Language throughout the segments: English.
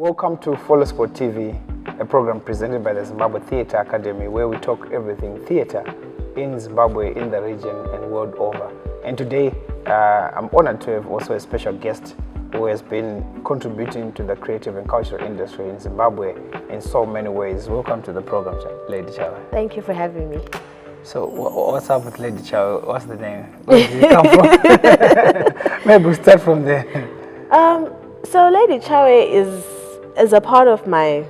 Welcome to Follow Sport TV, a program presented by the Zimbabwe Theatre Academy, where we talk everything theatre in Zimbabwe, in the region, and world over. And today, I'm honored to have also a special guest who has been contributing to the creative and cultural industry in Zimbabwe in so many ways. Welcome to the program, Lady Tshawe. Thank you for having me. So, what's up with Lady Tshawe? What's the name? Where did it come from? Maybe we'll start from there. So Lady Tshawe is a part of my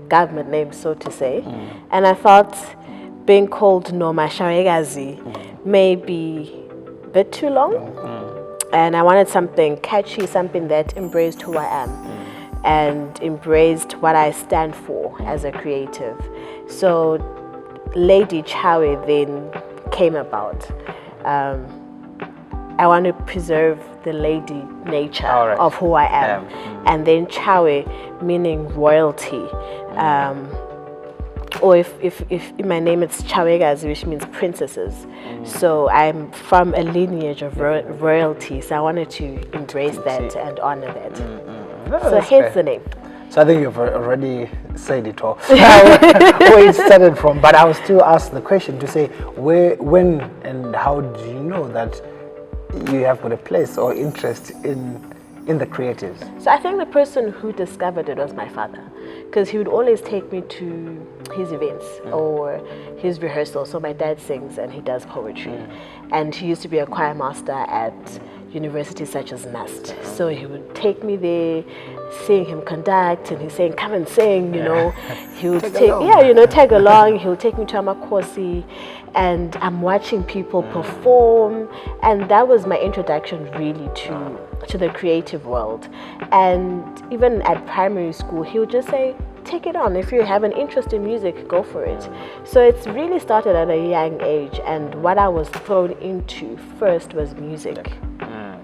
government name, so to say. And I thought being called Nomashawekazi may be a bit too long. And I wanted something catchy, something that embraced who I am and embraced what I stand for as a creative. So Lady Tshawe then came about. I want to preserve the lady nature of who I am. And then Tshawe, meaning royalty. Or if in my name it's Tshawegazi, which means princesses. So I'm from a lineage of royalty, so I wanted to embrace that and honor that. So hence the name. So I think you've already said it all, where it started from. But I will still ask the question to say, when and how do you know that you have got a place or interest in the creatives? So I think the person who discovered it was my father, because he would always take me to his events or his rehearsals. So my dad sings and he does poetry, and he used to be a choir master at universities such as NUST. So he would take me there, seeing him conduct, and he's saying, "Come and sing," you know. He would tag along. He would take me to Amakosi, and I'm watching people perform, and that was my introduction really to the creative world. And even at primary school, he would just say, "Take it on. If you have an interest in music, go for it." So it's really started at a young age, and what I was thrown into first was music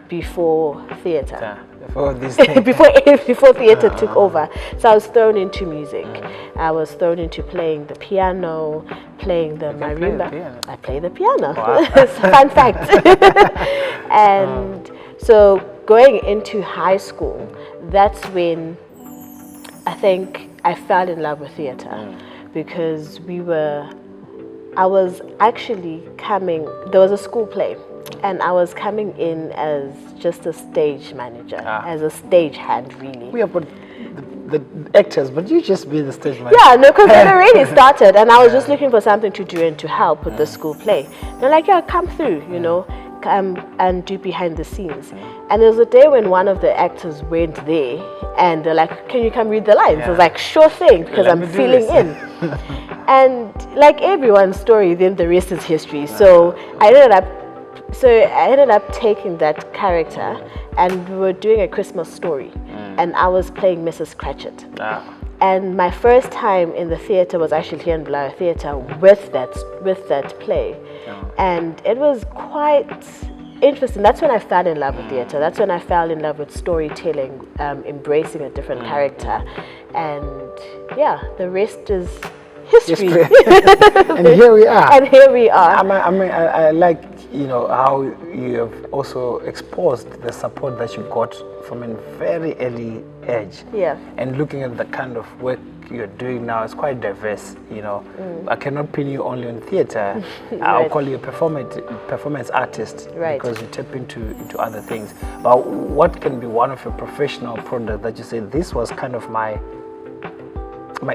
before theatre. Before this before theatre took over. So I was thrown into music. I was thrown into playing the piano, playing the marimba. I play the piano. Wow. It's a fun fact. And so going into high school, that's when I think I fell in love with theatre, because I was actually there was a school play, and I was coming in as just a stage manager, as a stage hand, really. We are the actors, but you just be the stage manager. Yeah, no, because it already started, and I was just looking for something to do and to help with the school play. They're like, "Yeah, come through, you know, come and do behind the scenes." And there was a day when one of the actors went there, and they're like, "Can you come read the lines?" I was like, "Sure thing," because I'm feeling in. And like everyone's story, then the rest is history. So I ended up taking that character, and we were doing a Christmas story, and I was playing Mrs. Cratchit. And my first time in the theatre was actually here in Blair Theatre with that play, and it was quite interesting. That's when I fell in love with theatre. That's when I fell in love with storytelling, embracing a different character, and yeah, the rest is history. And here we are. And here we are. I like, you know, how you have also exposed the support that you got from a very early age. Yeah. And looking at the kind of work you're doing now, it's quite diverse, you know. I cannot pin you only on theatre. I'll call you a performance artist, because you tap into other things. But what can be one of your professional products that you say, this was kind of my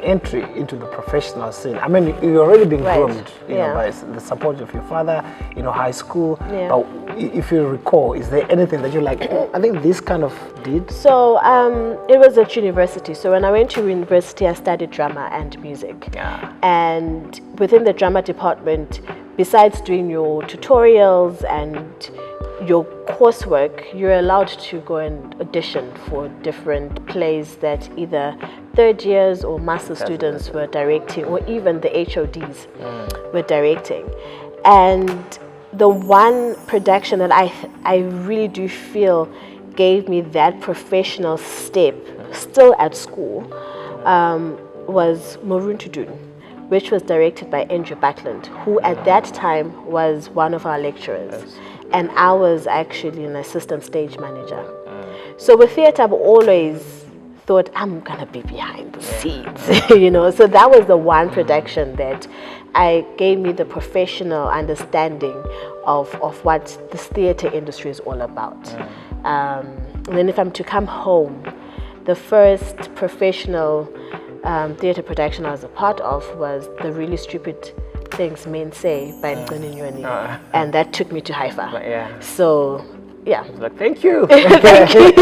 entry into the professional scene? I mean, you've already been groomed, you know, by the support of your father, you know, high school. But if you recall, is there anything that you like, I think this kind of did? So it was at university. So when I went to university, I studied drama and music. And within the drama department, besides doing your tutorials and your coursework, you're allowed to go and audition for different plays that either third years or master students were directing, or even the HODs were directing. And the one production that I really do feel gave me that professional step, still at school, was Moruntudun, which was directed by Andrew Buckland, who at that time was one of our lecturers. And I was actually an assistant stage manager. So with theatre, I've always thought, I'm gonna be behind the scenes, you know. So that was the one production that gave me the professional understanding of what this theater industry is all about. And then if I'm to come home, the first professional theater production I was a part of was The Really Stupid Things Men Say by Mgcininyoni, and that took me to Haifa. So yeah, I was like, thank you. Thank you.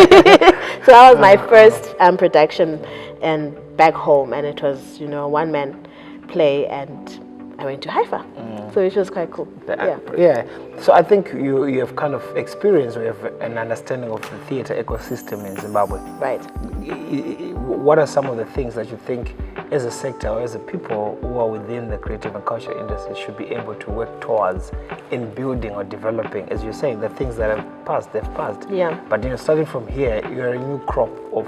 So that was my first production and back home, and it was, you know, a one-man play, and I went to Haifa. So it was quite cool. Yeah. So I think you have kind of experienced, you have an understanding of the theater ecosystem in Zimbabwe. Right. What are some of the things that you think as a sector or as a people who are within the creative and culture industry should be able to work towards in building or developing? As you're saying, the things that have passed, they've passed. Yeah. But, you know, starting from here, you're a new crop of,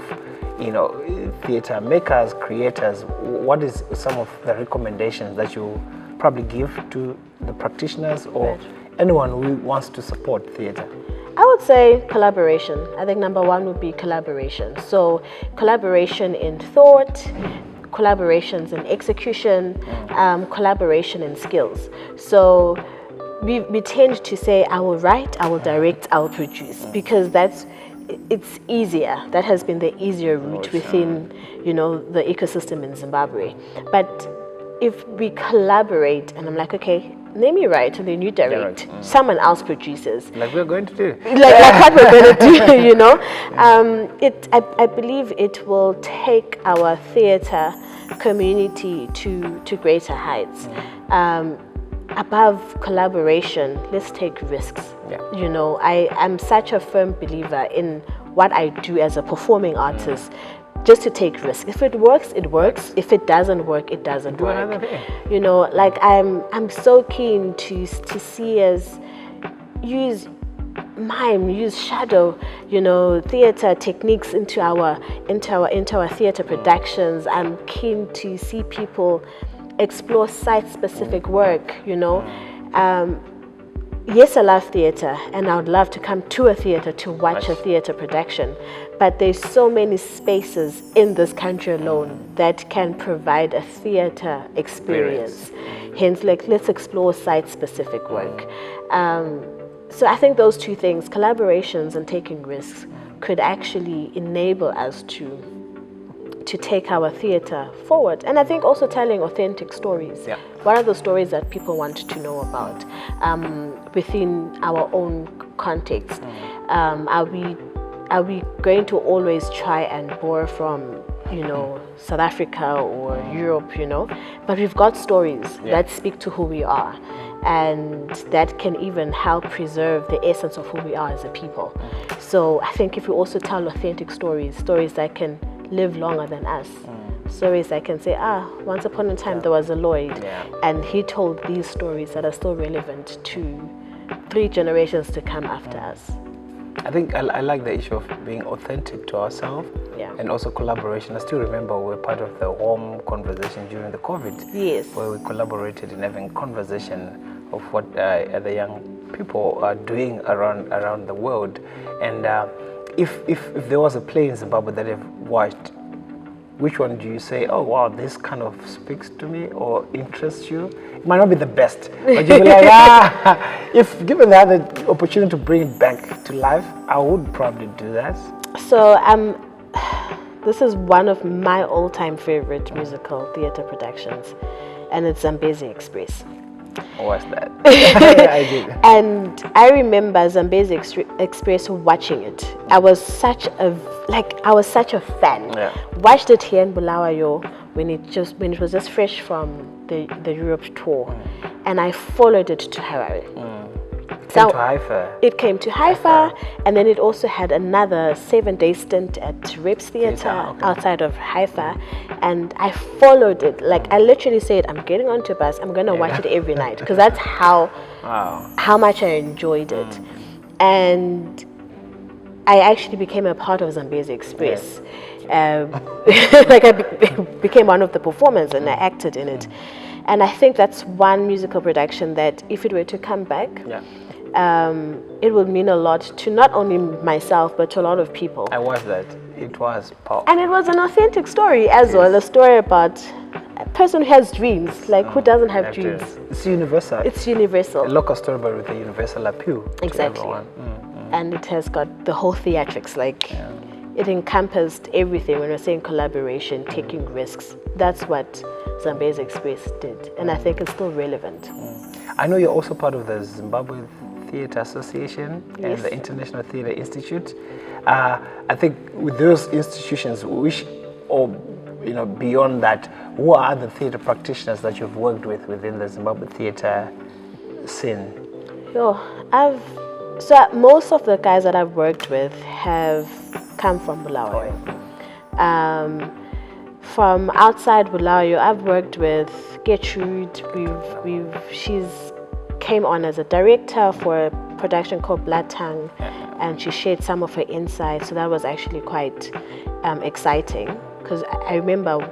you know, theater makers, creators. What is some of the recommendations that you probably give to the practitioners or anyone who wants to support theater? I would say collaboration. I think number one would be collaboration. So collaboration in thought, collaborations in execution, collaboration in skills. So we tend to say, I will write, I will direct, I will produce, because it's easier. That has been the easier route within, you know, the ecosystem in Zimbabwe. But if we collaborate, and I'm like, okay, let me write, and then you direct. Someone else produces. Like we're going to do. Like what we're going to do, you know. I believe it will take our theatre community to greater heights. Above collaboration, let's take risks. You know, I'm such a firm believer in what I do as a performing artist. Just to take risks. If it works, it works. If it doesn't work, it doesn't work. You know, like I'm so keen to see us use mime, use shadow, you know, theater techniques into our theater productions. I'm keen to see people explore site-specific work. You know. Yes, I love theater, and I would love to come to a theater to watch a theater production. But there's so many spaces in this country alone that can provide a theater experience. Hence, like, let's explore site-specific work. So I think those two things, collaborations and taking risks, could actually enable us to take our theater forward. And I think also telling authentic stories. What are the stories that people want to know about within our own context? Are we going to always try and borrow from, you know, South Africa or Europe, you know? But we've got stories that speak to who we are, and that can even help preserve the essence of who we are as a people. So I think if we also tell authentic stories that can live longer than us, stories that can say, once upon a time there was a Lloyd, and he told these stories that are still relevant to 3 generations to come after us. I think I like the issue of being authentic to ourselves, and also collaboration. I still remember we were part of the home conversation during the COVID, where we collaborated in having conversation of what other young people are doing around the world. And if there was a play in Zimbabwe that I've watched, which one do you say, oh wow, this kind of speaks to me or interests you? It might not be the best, but you'll be like, if given the other opportunity to bring it back to life, I would probably do that. So this is one of my all-time favorite musical theater productions, and it's Zambezi Express. What's that? I did. And I remember Zambezi Express watching it. I was such a fan. Watched it here in Bulawayo when it was just fresh from the Europe tour, and I followed it to Harare. It came to Haifa, and then it also had another 7-day stint at Reps Theatre outside of Haifa, and I followed it. Like, I literally said, I'm getting onto a bus, I'm going to watch it every night, because that's how much I enjoyed it. And I actually became a part of Zambezi Express. Like, I became one of the performers, and I acted in it. And I think that's one musical production that, if it were to come back, it will mean a lot to not only myself, but to a lot of people. I watched that. It was powerful. And it was an authentic story as well, a story about a person who has dreams, like who doesn't have dreams? It's universal. It's universal. A local story, but with a universal appeal. Exactly. And it has got the whole theatrics, like it encompassed everything. When we're saying collaboration, taking risks, that's what Zambezi Express did. And I think it's still relevant. I know you're also part of the Zimbabwe Theatre Association and Yes. the International Theatre Institute. I think with those institutions, which, or beyond that, who are the theatre practitioners that you've worked with within the Zimbabwe theatre scene? So most of the guys that I've worked with have come from Bulawayo. From outside Bulawayo, I've worked with Gertrude. She's came on as a director for a production called Blood Tongue, and she shared some of her insights. So that was actually quite exciting, because I remember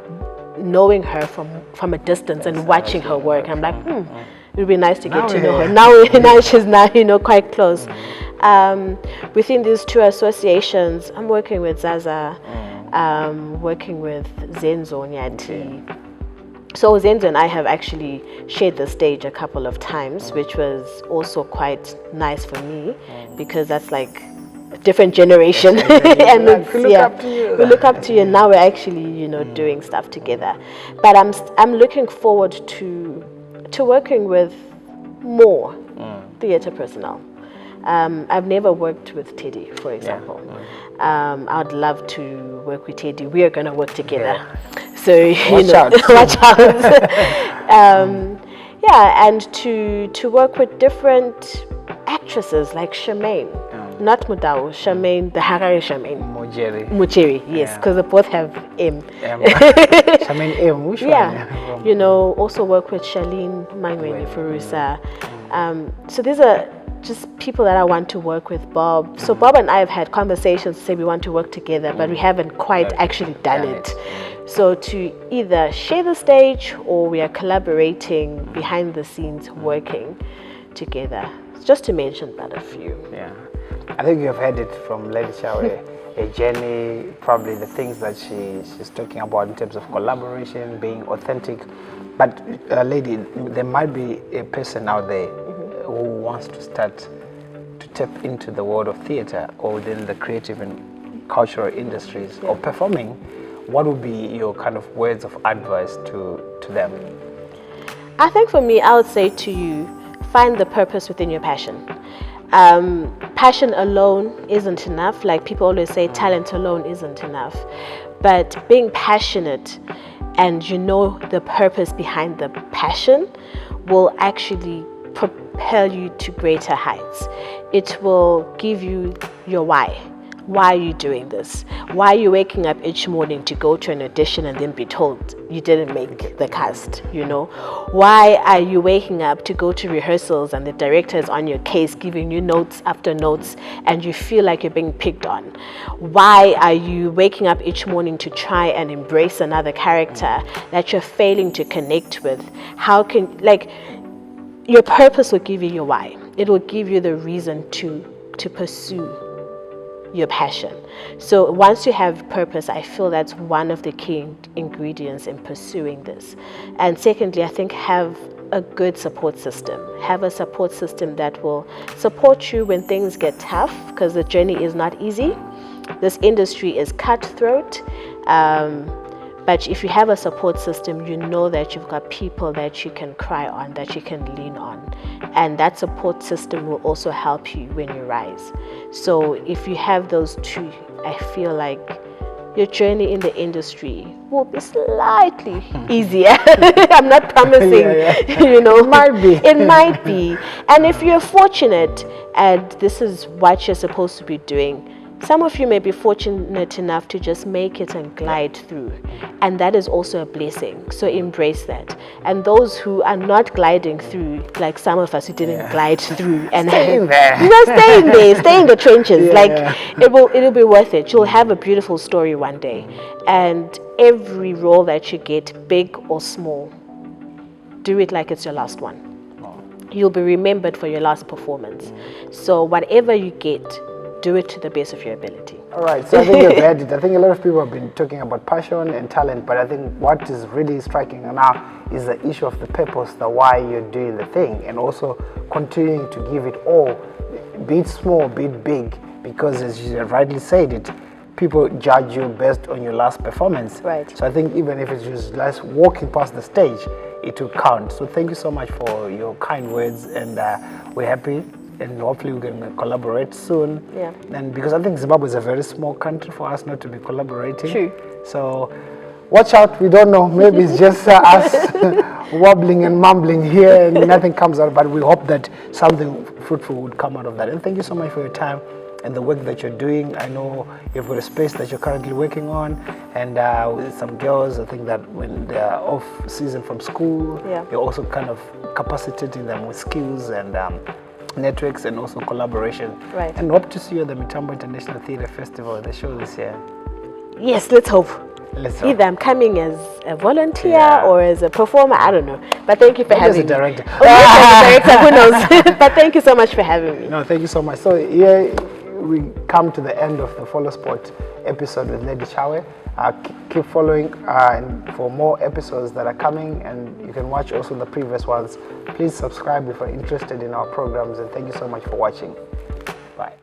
knowing her from a distance and watching her work. I'm like, it would be nice to get to know her. Now she's quite close. Within these two associations, I'm working with Zaza, working with Zenzo Nyati. So Zenzo and I have actually shared the stage a couple of times, which was also quite nice for me, because that's like a different generation. And we look up to you. We look up to you, and now we're actually, doing stuff together. But I'm looking forward to working with more theatre personnel. I've never worked with Teddy, for example. I'd love to work with Teddy. We are going to work together. So, watch out. And to work with different actresses like Charmaine, not Mudau, Charmaine, the Harare Charmaine. Mujeri, yes, because they both have M. Charmaine M, which one? Also work with Charlene Mangweni Furusa. So these are just people that I want to work with. Bob. So Bob and I have had conversations to say we want to work together, but we haven't quite actually done it. So to either share the stage, or we are collaborating behind the scenes, working together. Just to mention but a few. I think you've heard it from Lady Tshawe, a journey, probably the things that she's talking about in terms of collaboration, being authentic. But lady, there might be a person out there who wants to start to tap into the world of theatre, or within the creative and cultural industries, or performing. What would be your kind of words of advice to them? I think for me, I would say to you, find the purpose within your passion. Passion alone isn't enough. Like people always say, talent alone isn't enough. But being passionate and the purpose behind the passion will actually propel you to greater heights. It will give you your why. Why are you doing this? Why are you waking up each morning to go to an audition and then be told you didn't make the cast? Why are you waking up to go to rehearsals and the director is on your case giving you notes after notes and you feel like you're being picked on? Why are you waking up each morning to try and embrace another character that you're failing to connect with? Your purpose will give you your why. It will give you the reason to pursue your passion. So once you have purpose, I feel that's one of the key ingredients in pursuing this. And secondly, I think have a good support system. Have a support system that will support you when things get tough, because the journey is not easy. This industry is cutthroat. But if you have a support system, you know that you've got people that you can cry on, that you can lean on. And that support system will also help you when you rise. So if you have those two, I feel like your journey in the industry will be slightly easier. I'm not promising, It might be. It might be. And if you're fortunate and this is what you're supposed to be doing, some of you may be fortunate enough to just make it and glide through. And that is also a blessing. So embrace that. And those who are not gliding through, like some of us who didn't glide through, and stay in there. Stay in the trenches. It'll be worth it. You'll have a beautiful story one day. And every role that you get, big or small, do it like it's your last one. You'll be remembered for your last performance. So whatever you get, do it to the best of your ability. All right, so I think you've heard it. I think a lot of people have been talking about passion and talent, but I think what is really striking now is the issue of the purpose, the why you're doing the thing, and also continuing to give it all, be it small, be it big, because as you rightly said it, people judge you based on your last performance. Right. So I think even if it's just last walking past the stage, it will count. So thank you so much for your kind words, and we're happy, and hopefully we can collaborate soon. Yeah. And because I think Zimbabwe is a very small country for us not to be collaborating. True. So watch out, we don't know. Maybe it's just us wobbling and mumbling here and nothing comes out, but we hope that something fruitful would come out of that. And thank you so much for your time and the work that you're doing. I know you've got a space that you're currently working on, and with some girls, I think that when they're off season from school, you're also kind of capacitating them with skills and networks and also collaboration. Right. And hope to see you at the Mitambo International Theatre Festival, the show this year. Yes, let's hope. Either I'm coming as a volunteer or as a performer, I don't know. But thank you for having me. As a director. Or as a director, who knows? But thank you so much for having me. No, thank you so much. So here we come to the end of the Follow Sport episode with Lady Tshawe. Keep following for more episodes that are coming, and you can watch also the previous ones. Please subscribe if you're interested in our programs, and thank you so much for watching. Bye.